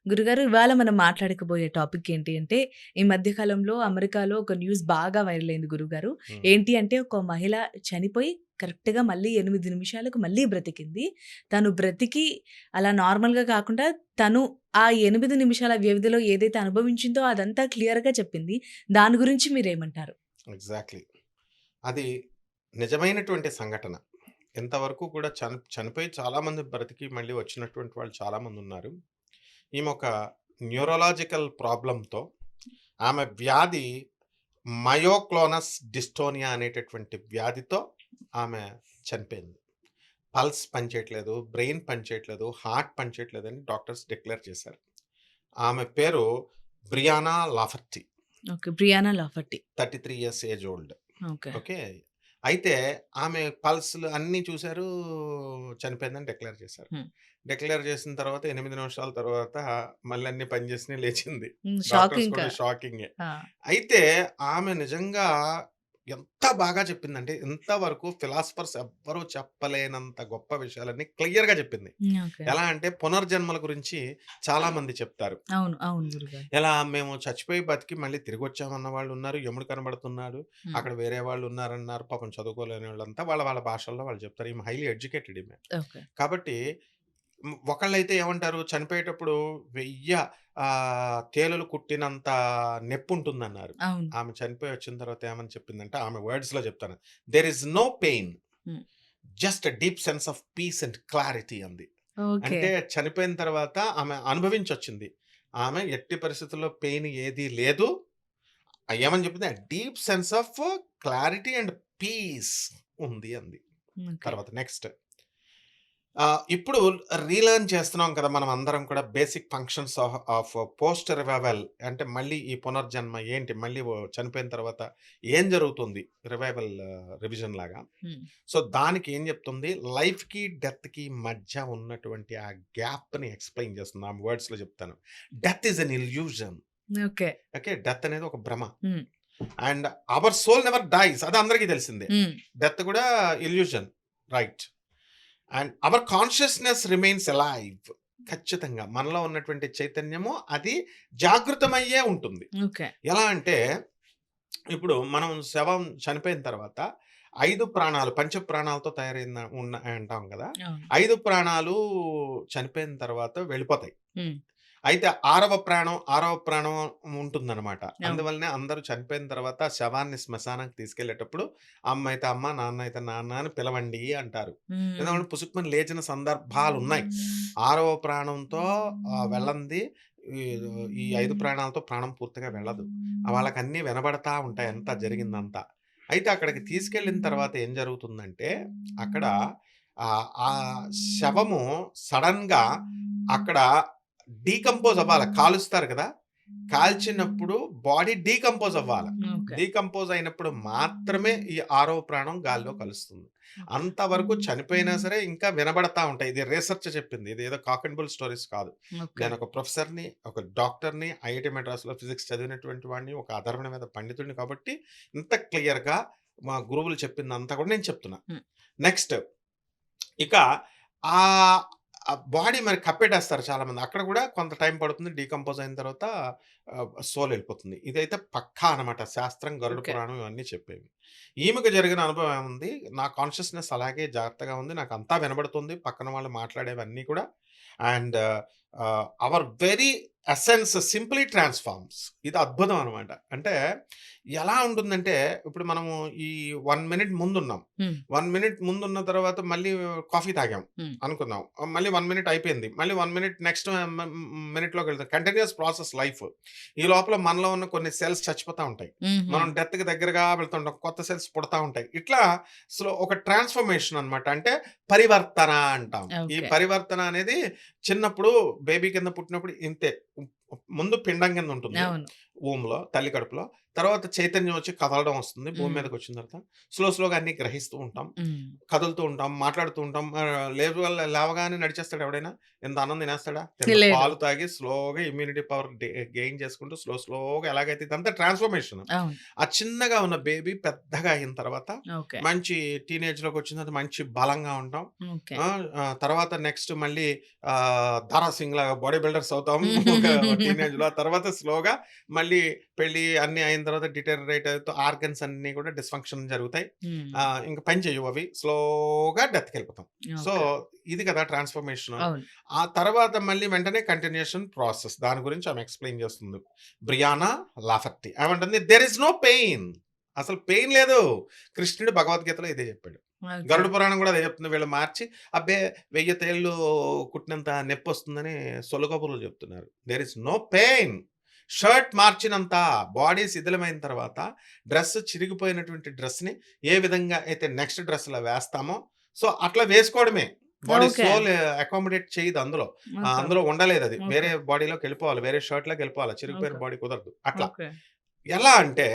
గురుగారు ఇవాళ మనం మాట్లాడకపోయే టాపిక్ ఏంటి అంటే, ఈ మధ్య కాలంలో అమెరికాలో ఒక న్యూస్ బాగా వైరల్ అయింది గురుగారు. హ్మ్. ఏంటి అంటే ఒక మహిళ చనిపోయి కరెక్ట్‌గా మళ్ళీ 8 నిమిషాలకు మళ్ళీ బ్రతికింది. తను బ్రతికి అలా నార్మల్‌గా కాకుండా తను ఆ 8 నిమిషాల వ్యవధిలో ఏదైతే అనుభవించిందో అదంతా క్లియర్‌గా చెప్పింది. దాని గురించి మీరేమంటారు? ఎగ్జాక్ట్‌లీ. అది నిజమైనటువంటి సంఘటన. ఇంతవరకు కూడా చనిపోయి చాలామంది బ్రతికి మళ్ళీ వచ్చినటువంటి వాళ్ళు చాలామందున్నారు. ఈమె ఒక న్యూరలాజికల్ ప్రాబ్లమ్‌తో ఆమె వ్యాధి మయోక్లోనస్ డిస్టోనియా అనేటటువంటి వ్యాధితో ఆమె చనిపోయింది. పల్స్ పనిచేయట్లేదు, బ్రెయిన్ పనిచేయట్లేదు, హార్ట్ పనిచేయట్లేదని డాక్టర్స్ డిక్లేర్ చేశారు. ఆమె పేరు Brianna Lafferty. Okay. Brianna Lafferty. 33 years age old. Okay. Okay. అయితే ఆమె పల్స్‌లు అన్నీ చూసారు. చనిపోయిందని డిక్లేర్ చేశారు. హ్మ్. డిక్లేర్ చేసిన తర్వాత 8 నిమిషాల తర్వాత మళ్ళీ అన్నీ పనిచేసినాయి, లేచింది. హ్మ్. షాక్ డాక్టర్స్ ఇంకా. కూడా షాకింగే. ఆ! అయితే ఆమె నిజంగా ఎంత బాగా చెప్పిందంటే, ఇంతవరకు ఫిలాసఫర్స్ ఎవ్వరూ చెప్పలేనంత గొప్ప విషయాలన్నీ క్లియర్‌గా చెప్పింది. హ్మ్. ఓకే. ఎలా అంటే పునర్జన్మల గురించి చాలామంది చెప్తారు. అవును. అవును గురుగారు. ఎలా మేము చచ్చిపోయి బతికి మళ్ళీ తిరిగొచ్చామన్న వాళ్ళున్నారు. యముడు కనబడుతున్నాడు. హ్మ్. అక్కడ వేరే వాళ్ళున్నారన్నారు. పాపం చదువుకోలేని వాళ్ళంతా వాళ్ళ వాళ్ళ భాషల్లో వాళ్ళు చెప్తారు. ఈమె హైలీ ఎడ్యుకేటెడ్ ఈమె. ఓకే. కాబట్టి ఒకళ్ళైతే ఏమంటారు చనిపోయేటప్పుడు 1000 తేలులు కుట్టినంత నొప్పుంటుందన్నారు. అవును. ఆమె చనిపోయి వచ్చిన తర్వాత ఏమని చెప్పిందంటే ఆమె వర్డ్స్‌లో చెప్తాను. "There is no pain. Hmm. Just a deep sense of peace and clarity" అంది. ఓకే. అంటే చనిపోయిన తర్వాత ఆమె అనుభవించొచ్చింది. ఆమె ఎట్టి పరిస్థితుల్లో పెయిన్ ఏదీ లేదు. ఏమని చెప్పింది? Deep sense of clarity and peace ఉంది అంది. ఓకే. తర్వాత నెక్స్ట్ ఇప్పుడు రీలెర్న్ చేస్తున్నాం కదా! మనం అందరం కూడా basic functions of post revival అంటే మళ్ళీ ఈ పునర్జన్మ ఏంటి? మళ్ళీ చనిపోయిన తర్వాత ఏం జరుగుతుంది? రివైవల్ రివిజన్ లాగా. హ్మ్. సో, దానికి ఏం చెప్తుంది? లైఫ్‌కి, డెత్‌కి మధ్య ఉన్నటువంటి ఆ గ్యాప్‌ని ఎక్స్‌ప్లెయిన్ చేస్తుంది. ఆమె వర్డ్స్‌లో చెప్తాను. Death is an illusion. Okay. Okay. Death అనేది ఒక భ్రమ. Hmm. And our soul never dies అది అందరికీ తెలిసిందే. హ్మ్. డెత్ కూడా illusion. Right. And our consciousness remains alive. ఖచ్చితంగా మనలో ఉన్నటువంటి చైతన్యము అది జాగృతమయ్యే ఉంటుంది. ఓకే. ఎలా అంటే ఇప్పుడు మనం శవం చనిపోయిన తర్వాత 5 ప్రాణాలు పంచ ప్రాణాలతో తయారైన అంటాం కదా! అవును. 5 ప్రాణాలు చనిపోయిన తర్వాత వెళ్ళిపోతాయి. హ్మ్. అయితే ఆరవ ప్రాణం ఉంటుందనమాట. అవును. అందువల్లనే అందరూ చనిపోయిన తర్వాత శవాన్ని శ్మశానానికి తీసుకెళ్ళేటప్పుడు అమ్మ అయితే అమ్మ, నాన్న అయితే నాన్న అని పిలవండి అంటారు. హ్మ్. ఎందుకంటే పుసుక్కుమని లేచిన సందర్భాలున్నాయి. ఆరవ ప్రాణంతో వెళ్ళంది ఈ ఈ 5 ప్రాణాలతో ప్రాణం పూర్తిగా వెళ్ళదు. వాళ్ళకన్నీ వినబడతా ఉంటాయి అంతా జరిగిందంతా. అయితే అక్కడికి తీసుకెళ్ళిన తర్వాత ఏం జరుగుతుందంటే అక్కడ ఆ శవము సడెన్‌గా అక్కడ డీకంపోజ్ అవ్వాల. కాలుస్తారు కదా! కాల్చినప్పుడు బాడీ డీకంపోజ్ అవ్వాల. ఓకే. డీకంపోజ్ అయినప్పుడు మాత్రమే ఈ ఆరవ ప్రాణం గాల్లో కలుస్తుంది. ఓకే. అంతవరకు చనిపోయినా సరే ఇంకా వినబడతా ఉంటాయి. ఇది రిసర్చ్ చెప్పింది. ఇదేదో కాక్ అండ్ బుల్ స్టోరీస్ కాదు. ఓకే. నేనొక ప్రొఫెసర్‌ని, ఒక డాక్టర్‌ని, ఐఐటీ మద్రాస్‌లో ఫిజిక్స్ చదివినటువంటి వాడిని, ఒక అధర్వణ మీద పండితుడిని కాబట్టి ఇంత క్లియర్‌గా మా గురువులు చెప్పిందంతా కూడా నేను చెప్తున్నా. హ్మ్. నెక్స్ట్ ఇక ఆహ్, ఆ బాడీ మరి కప్పెట్టేస్తారు చాలామంది. అక్కడ కూడా కొంత టైం పడుతుంది. డీకంపోజ్ అయిన తర్వాత సోల్ ఎళ్ళిపోతుంది. ఇదైతే పక్కా అనమాట. శాస్త్రం, గరుడ ఓకే. పురాణం ఇవన్నీ చెప్పేవి. ఈమెకు జరిగిన అనుభవం ఏముంది? నా కాన్షియస్‌నెస్ అలాగే జాగ్రత్తగా ఉంది. నాకంతా వినబడుతుంది. పక్కన వాళ్ళు మాట్లాడేవన్నీ కూడా. And hour very essence simply transforms. ఇది అద్భుతం అనమాట. అంటే ఎలా ఉంటుందంటే, ఇప్పుడు మనము ఈ 1 మినిట్ ముందున్నాం. హ్మ్. 1 మినిట్ ముందున్న తర్వాత మళ్ళీ కాఫీ తాగాం హ్మ్. అనుకుందాం. మళ్ళీ 1 మినిట్ అయిపోయింది. మళ్ళీ 1 మినిట్ నెక్స్ట్ మినిట్‌లోకెళ్తాం. Continuous process life. ఈ లోపల మనలో ఉన్న కొన్ని సెల్స్ చచ్చిపోతా ఉంటాయి. హుహు. మనం డెత్‌కి దగ్గరగా వెళ్తుంటాం. కొత్త సెల్స్ పుడతా ఉంటాయి. ఇట్లా ఒక ట్రాన్స్‌ఫర్మేషన్ అనమాట. అంటే పరివర్తన అంటాం. ఈ ఓకే. పరివర్తన అనేది చిన్నప్పుడు బేబీ కింద పుట్టినప్పుడు ఇంతే. ముందు పిండం కింద ఉంటుంది. అవును. తల్లి కడుపులో. తర్వాత చైతన్యం వచ్చి కదలడం వస్తుంది. భూమి హ్మ్. మీదకొచ్చిన తర్వాత స్లోగా అన్నీ గ్రహిస్తూ ఉంటాం. హ్మ్. కదులుతూ ఉంటాం, మాట్లాడుతూ ఉంటాం. లేవగానే నడిచేస్తాడా ఎవడైనా? ఇంత అన్నం తినేస్తాడా? తినడు. లేదు. పాలు తాగి స్లోగా ఇమ్యూనిటీ పవర్ గెయిన్ చేసుకుంటూ స్లోగా ఎలాగైతే ఇదంతా ట్రాన్స్‌ఫర్మేషన్. అవును. ఆ చిన్నగా ఉన్న బేబీ పెద్దగా అయిన తర్వాత ఓకే. మంచి టీనేజ్‌లోకొచ్చిన తర్వాత మంచి బలంగా ఉంటాం. ఓకే. తర్వాత నెక్స్ట్ మళ్ళీ 'దారా సింగ్' లాగా బాడీ బిల్డర్స్ అవుతాం ఒక టీనేజ్‌లో. ఆ తర్వాత స్లోగా మళ్ళీ పెళ్లి అన్నీ అయిన తర్వాత డిటెరిరేట్ అవుతూ ఆర్గన్స్ అన్నీ కూడా డిస్‌ఫంక్షన్ జరుగుతాయి. హ్మ్. ఇంక పని చెయ్యవు అవి. స్లోగా డెత్‌కెళ్ళిపోతాం. So, okay. ఇది కదా ట్రాన్స్‌ఫర్మేషను. అవును. ఆ తర్వాత మళ్ళీ వెంటనే కంటిన్యూయేషన్ ప్రాసెస్. దాని గురించి ఆమె ఎక్స్‌ప్లెయిన్ చేస్తుంది. బ్రియానా లాఫర్టీ ఆమంటుంది దేర్ ఈస్ నో పెయిన్. అసలు పెయిన్ లేదు. కృష్ణుడు భగవద్గీతలో ఇదే చెప్పాడు. ఓకే. గరుడ పురాణం కూడా అదే చెప్తుంది. వీళ్ళు మార్చి అబ్బే 1000 తేళ్ళు కుట్టినంత నొప్పొస్తుందని సొల్లు కబుర్లు చెప్తున్నారు. There is no pain. Shirt మార్చినంత బాడీ శిథిలమైన తర్వాత డ్రెస్ చిరిగిపోయినటువంటి డ్రెస్‌ని ఏ విధంగా అయితే నెక్స్ట్ డ్రెస్‌లో వేస్తామో సో, అట్లా వేసుకోవడమే. Body okay. సోల్ అకామిడేట్ చేయదు అందులో. ఓకే. అందులో ఉండలేదది. వేరే ఓకే. బాడీలోకెళ్ళిపోవాలి. వేరే షర్ట్‌లోకెళ్ళిపోవాలి. చిరిగిపోయిన ఓకే. బాడీ కుదరదు. అట్లా. ఓకే. ఎలా అంటే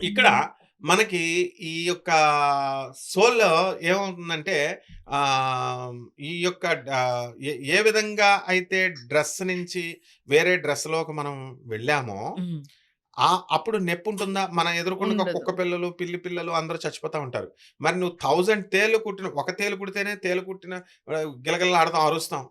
ఇక్కడ మనకి ఈ యొక్క సోల్‌లో ఏమవుతుందంటే ఈ యొక్క ఏ విధంగా అయితే డ్రెస్ నుంచి వేరే డ్రెస్‌లోకి మనం వెళ్ళామో హ్మ్. అప్పుడు నొప్పుంటుందా? మన ఎదురుగుండగా ఉండదు. కుక్క పిల్లలు, పిల్లి పిల్లలు అందరూ చచ్చిపోతా ఉంటారు. మరి నువ్వు 1000 తేళ్ళు కుట్టిన ఒక తేలు కుడితేనే తేలు కుట్టిన గిలగిలలాడతాం, అరుస్తాం.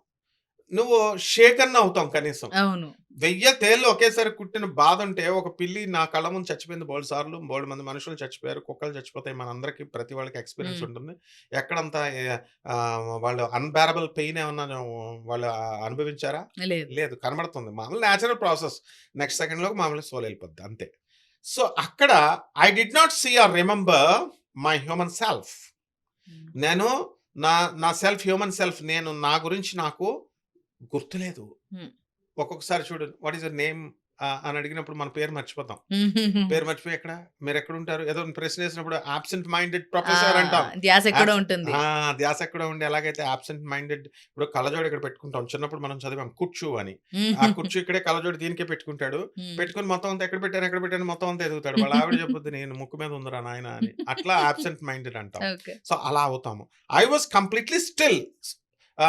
నువ్వు షేక్ అన్నా అవుతాం కనీసం. అవును. 1000 తేళ్ళు ఒకేసారి కుట్టిన బాధుంటే, ఒక పిల్లి నా కళ్ళ ముందు చచ్చిపోయింది బోలెడు సార్లు. బోలెడు మంది మనుషులు చచ్చిపోయారు. కుక్కలు చచ్చిపోతాయి. మనందరికీ ప్రతి వాళ్ళకి ఎక్స్‌పీరియన్స్ హ్మ్. ఉంటుంది. ఎక్కడంతా వాళ్ళు అన్‌బేరబుల్ పెయిన్ ఏమన్నా వాళ్ళు అనుభవించారా? లేదు. లేదు. కనబడుతుంది. మామూలు నేచురల్ ప్రాసెస్. నెక్స్ట్ సెకండ్‌లోకి మామూలుగా సోల్ ఎళ్ళిపోద్ది అంతే. సో, అక్కడ I did not see or remember my human self. Hmm. నేను నా నా సెల్ఫ్ హ్యూమన్ సెల్ఫ్ నేను నా గురించి నాకు గుర్తులేదు. హ్మ్. ఒక్కొక్కసారి చూడు వాట్ ఈస్ యువర్ నేమ్ అని అడిగినప్పుడు మన పేరు మర్చిపోతాం. హుహుహు. పేరు మర్చిపోయి ఎక్కడ? మీరెక్కడుంటారు? ఏదో ప్రశ్న ఏసినప్పుడు అబ్సెంట్ మైండెడ్ ఆ! ప్రొఫెసర్ అంటాం. ధ్యాస ఎక్కడో యాబ్స్ ఉంటుంది. ఆ! ధ్యాస ఎక్కడో ఉండి ఎలాగైతే అబ్సెంట్ మైండెడ్ ఇప్పుడు కళ్ళజోడు ఇక్కడ పెట్టుకుంటాం. చిన్నప్పుడు మనం చదివాం కుచ్చు అని. ఆ కుచ్చు ఇక్కడే కళ్ళజోడు దీనికే పెట్టుకుంటాడు. హ్మ్. పెట్టుకొని మొత్తం అంతా ఎక్కడ పెట్టాను మొత్తం అంతా ఎతుకుతాడు. వాళ్ళ ఆవిడ చెప్పుద్ది నేను ముక్కు మీద ఉందిరా నాయనా అని. అట్లా అబ్సెంట్ మైండెడ్ అంటాం. ఓకే. సో, అలా అవుతాము. I was completely still.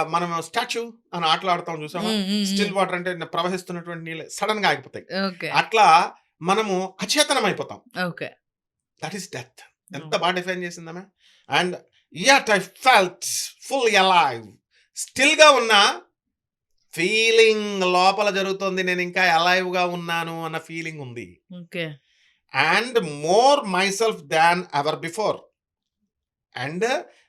మనం స్టాచ్యూ అని ఆటలాడతాం చూసావా? హ్మ్. హ్మ్. హ్మ్. స్టిల్ వాటర్ అంటే ప్రవహిస్తున్నటువంటి నీళ్ళు సడెన్‌గా ఆగిపోతాయి. ఓకే. అట్లా మనము అచేతనం అయిపోతాం. ఓకే. That is death. ఎంత అవును. బాగా డిఫైన్ చేసిందామె. And yet I felt fully alive. స్టిల్‌గా ఉన్నా ఫీలింగ్ లోపల జరుగుతుంది. నేను ఇంకా అలైవ్‌గా ఉన్నాను అన్న ఫీలింగ్ ఉంది. Okay. And more myself than ever before. And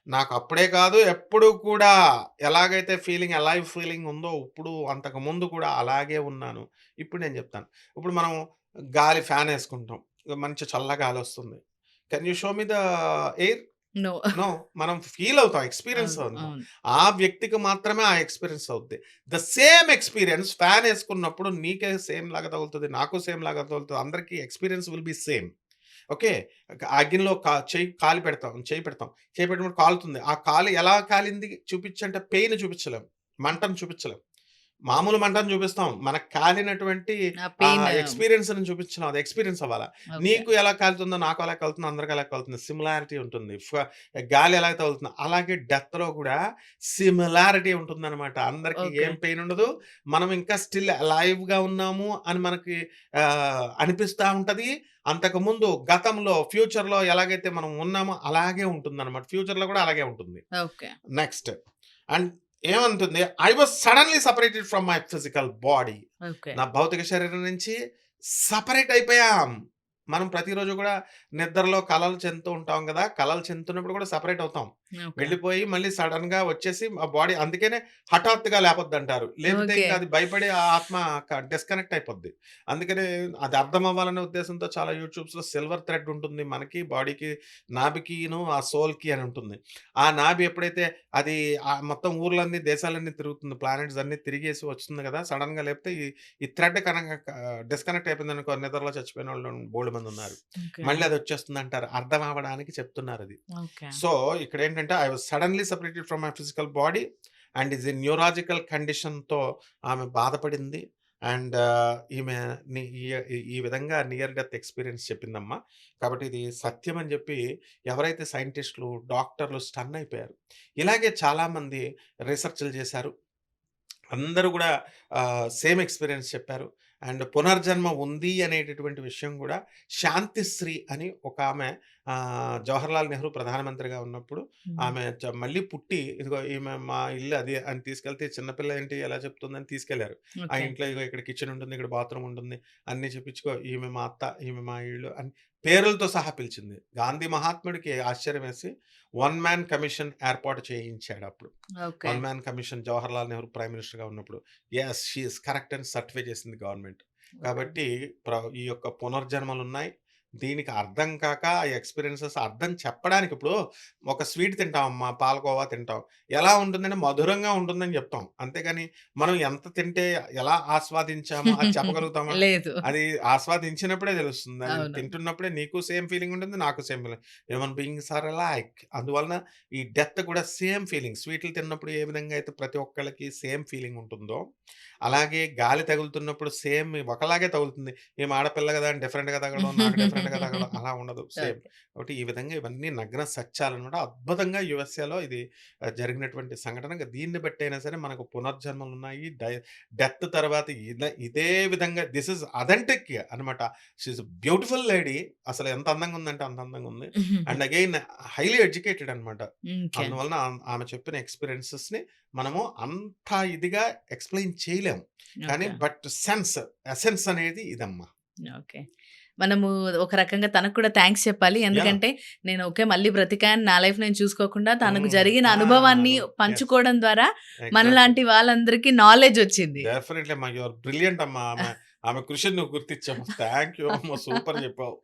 నాకు అప్పుడే కాదు ఎప్పుడు కూడా ఎలాగైతే అలైవ్ ఫీలింగ్ ఉందో ఇప్పుడు అంతకుముందు కూడా అలాగే ఉన్నాను. ఇప్పుడు నేను చెప్తాను. ఇప్పుడు మనం గాలి ఫ్యాన్ యేసుకుంటాం. మంచి చల్ల గాలొస్తుంది. Can you show me the air? No. No. మనం ఫీల్ అవుతాం. ఎక్స్‌పీరియన్స్ అవును. అవుతాం. అవును. ఆ వ్యక్తికి మాత్రమే ఆ ఎక్స్‌పీరియన్స్ అవుద్ది. ద సేమ్ ఎక్స్‌పీరియన్స్ ఫ్యాన్ యేసుకున్నప్పుడు నీకే సేమ్ లాగా తగులుతది. నాకు సేమ్ లాగా తగులుతది. అందరికి experience will be same. Okay. అగ్నిలో చెయ్యి పెడతాం. చెయ్యి పెట్టినప్పుడు కాలుతుంది. ఆ కాలు ఎలా కాలింది చూపించంటే పెయిన్ చూపించలేం. మంటను చూపించలేం. మామూలు మంటను చూపిస్తాం. మనకు కాలినటువంటి ఆ పెయిన్ ఎక్స్‌పీరియన్స్‌ని చూపించలేం. అది ఎక్స్‌పీరియన్స్ అవ్వాలా. ఓకే. నీకు ఎలా కాలుతుందో నాకు అలా కాలుతుంది. అందరికి అలా కాలుతుంది. సిమిలారిటీ ఉంటుంది. గాలి ఎలా తగులుతుందో అలాగే డెత్‌లో కూడా సిమిలారిటీ ఉంటుందనమాట. అందరికి ఓకే. ఏం పెయిన్ ఉండదు. మనం ఇంకా స్టిల్ అలైవ్‌గా ఉన్నాము అని మనకి అనిపిస్తా ఉంటది. అంతకుముందు గతంలో, ఫ్యూచర్‌లో ఎలాగైతే మనం ఉన్నామో అలాగే ఉంటుందనమాట. ఫ్యూచర్‌లో కూడా అలాగే ఉంటుంది. ఓకే. నెక్స్ట్ అండ్ ఏమంటుంది? I was suddenly separated from my physical body. Okay. నా భౌతిక శరీరం నుంచి సెపరేట్ అయిపోయాం. మనం ప్రతిరోజు కూడా నిద్రలో కలలు చెందుతూ ఉంటాం గదా! కలలు చెందుతున్నప్పుడు కూడా సెపరేట్ అవుతాం. ఓకే. వెళ్ళిపోయి మళ్ళీ సడెన్‌గా వచ్చేసి ఆ బాడీ అందుకనే హఠాత్తుగా లేపొద్దంటారు. లేపితే ఓకే. ఇంకా అది భయపడి ఆ ఆత్మ డిస్కనెక్ట్ అయిపోద్ది. అందుకనే అది అర్థం అవ్వాలనే ఉద్దేశంతో చాలా యూట్యూబ్స్‌లో సిల్వర్ థ్రెడ్ ఉంటుంది. మనకి బాడీకి నాభికిను, ఆ సోల్‌కి అని ఉంటుంది. ఆ నాభి ఎప్పుడైతే అది మొత్తం ఊర్లన్నీ, దేశాలన్నీ తిరుగుతుంది. ప్లానెట్స్ అన్నీ తిరిగేసి వస్తుంది గదా! సడెన్‌గా లేపితే ఈ థ్రెడ్ డిస్కనెక్ట్ అయిపోయిందనుకో నిద్రలో చచ్చిపోయినోళ్ళు బోలెడుమందున్నారు. ఓకే. మళ్ళీ అదొచ్చేస్తుందంటారు. అర్థం అవ్వడానికి చెప్తున్నారది. ఓకే. సో, ఇక్కడేంటంటే I was suddenly separated from my physical body and is a neurological కండిషన్‌తో ఆమె బాధపడింది. అండ్ ఈమె ఈ విధంగా నియర్ డెత్ ఎక్స్పీరియన్స్ చెప్పిందమ్మా. కాబట్టి ఇది సత్యం అని చెప్పి ఎవరైతే సైంటిస్టులు, డాక్టర్లు స్టన్ అయిపోయారు. ఇలాగే చాలామంది రీసెర్చ్‌లు చేశారు. అందరూ గూడా సేమ్ ఎక్స్‌పీరియన్స్ చెప్పారు. అండ్ పునర్జన్మ ఉంది అనేటటువంటి విషయం గూడా శాంతిశ్రీ అని ఒకామె జవహర్‌లాల్ నెహ్రూ ప్రధానమంత్రిగా ఉన్నప్పుడు హ్మ్. ఆమె మళ్ళీ పుట్టి ఇదిగో ఈమె మా ఇల్లు అది అని తీసుకెళ్తే చిన్న పిల్ల ఏంటి ఎలా చెప్తుందని తీసుకెళ్లారు. ఆ ఓకే. ఇంట్లో ఇగో ఇక్కడ కిచెన్ ఉంటుంది, ఇక్కడ బాత్రూమ్ ఉంటుంది అన్నీ చెప్పించుకో ఈమె మా అత్త, ఈమె మా ఇల్లు అని పేరులతో సహా పిలిచింది. గాంధీ మహాత్ముడికి ఆశ్చర్యమేసి వన్ మ్యాన్ కమిషన్ ఏర్పాటు చేయించాడప్పుడు. Okay. One man commission Jawaharlal Nehru prime మినిస్టర్‌గా ఉన్నప్పుడు. యెస్! షీ ఈస్ కరెక్ట్ అని సర్టిఫై చేసింది గవర్నమెంట్. ఓకే. కాబట్టి ఈ యొక్క పునర్జన్మలున్నాయి. దీనికి అర్థం కాక ఆ ఎక్స్‌పీరియన్సెస్ అర్థం చెప్పడానికి ఇప్పుడు ఒక స్వీట్ తింటామమ్మా, పాలకోవా తింటాం. ఎలా ఉంటుందంటే మధురంగా ఉంటుందని చెప్తాం. అంతేగాని మనం ఎంత తింటే ఎలా ఆస్వాదించామో అది చెప్పగలుగుతామా? లేదు. అది ఆస్వాదించినప్పుడే తెలుస్తుంది. అది అవును. తింటున్నప్పుడే నీకు సేమ్ ఫీలింగ్ ఉంటుంది. నాకు same feeling. Human beings are alike. అందువలన ఈ డెత్ కూడా సేమ్ ఫీలింగ్. స్వీట్లు తిన్నప్పుడు ఏ విధంగా అయితే ప్రతి ఒక్కళ్ళకి సేమ్ ఫీలింగ్ ఉంటుందో, అలాగే గాలి తగులుతున్నప్పుడు సేమ్ ఒకలాగే తగులుతుంది. ఈమె ఆడపిల్ల కదా అని డిఫరెంట్‌గా తగలడం, నాకు డిఫరెంట్‌గా తగలడం అలా ఉండదు. సేమ్. ఓకే. కాబట్టి ఈ విధంగా ఇవన్నీ నగ్న సత్యాలన్నమాట. అద్భుతంగా యూఎస్ఏలో ఇది జరిగినటువంటి సంఘటన. దీన్ని బట్టైనా సరే మనకు పునర్జన్మలున్నాయి. డెత్ తర్వాత ఇదే విధంగా దిస్ ఈస్ అథెంటిక్ అనమాట. She is beautiful lady. అసలు ఎంత అందంగా ఉందంటే అంత అందంగా ఉంది. అండ్ అగైన్ హైలీ ఎడ్యుకేటెడ్ అనమాట. ఓకే. అందువలన ఆమె చెప్పిన ఎక్స్‌పీరియన్సెస్‌ని మనము అంత ఇదిగా ఎక్స్‌ప్లెయిన్ చేయలేము. కానీ ఓకే. బట్ ఎసెన్స్ అనేది ఇదమ్మా. ఓకే. మనము ఒక రకంగా తనకు కూడా థాంక్స్ చెప్పాలి. యాహ్! ఎందుకంటే నేను ఓకే. మళ్ళీ బ్రతికాను. నా లైఫ్ నేను చూసుకోకుండా తనకు హ్మ్. జరిగిన ఆ! అనుభవాన్ని యెస్. పంచుకోవడం ద్వారా ఎగ్జాక్ట్‌లీ. మనలాంటి వాళ్ళందరికీ నాలెడ్జ్ వచ్చింది. డెఫినైట్‌లీ అమ్మా. యూ ఆర్ బ్రిలియంట్ అమ్మా. ఆమె కృషిని నువ్వు గుర్తించావు. థాంక్ యూ అమ్మా. సూపర్ చెప్పావు.